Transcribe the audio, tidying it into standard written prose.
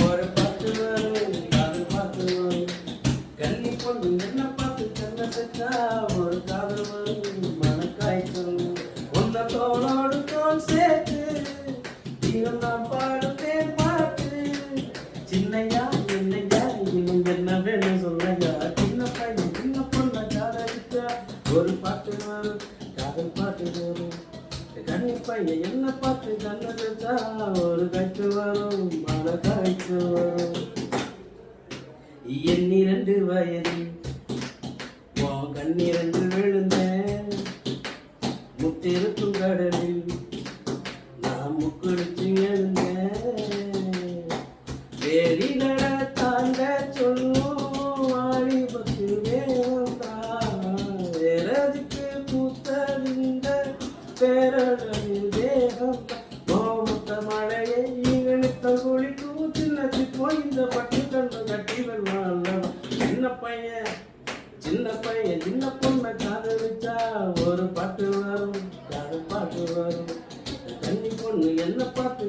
ஒரு பாட்டு வரும் காதல் பாட்டு வரும் கன்னி பொண்ணு என்ன பார்த்து கண்ண செஞ்சா ஒரு காதல் வரும் மனக்காய்ச்சல் உன்ன தோளோடு தோல் சேர்த்து நீயும் நான் பாடுத்தேன் பாட்டு சின்னையா என்னையா இன்னும் என்ன வேணும் சொல்லையா சின்ன பையன் சின்ன பொண்ண காதலிச்சா ஒரு பாட்டு வரும் காதல் பாட்டு வரும் கண்ணி பையன் என்ன பார்த்து கண்ண செஞ்சா ஒரு காய்ச்சல் வரும் மனக்காய்ச்சல் வரும் எண்ணிரண்டு வயது கண்ணிரண்டு விழுந்த முத்திருக்கும் கடலில் நான் முக்குடிச்சு எழுந்தேன் வேலி நட தாண்ட சொல்லும் வாலிபத்து வேறதுக்கு பூத்தறிந்த பேரழில் தேகம் மோமுத்த மழையை இழுத்த குளிக்கும் சின்னத்து போய்ந்த பட்டு கண்டு கட்டிவன் வாழ்ந்தவன் சின்ன பையன் சின்ன பொண்ணை காதலிச்சா ஒரு பாட்டு வரும் காதல் பாட்டு வரும் கன்னி பொண்ணு என்ன பார்த்து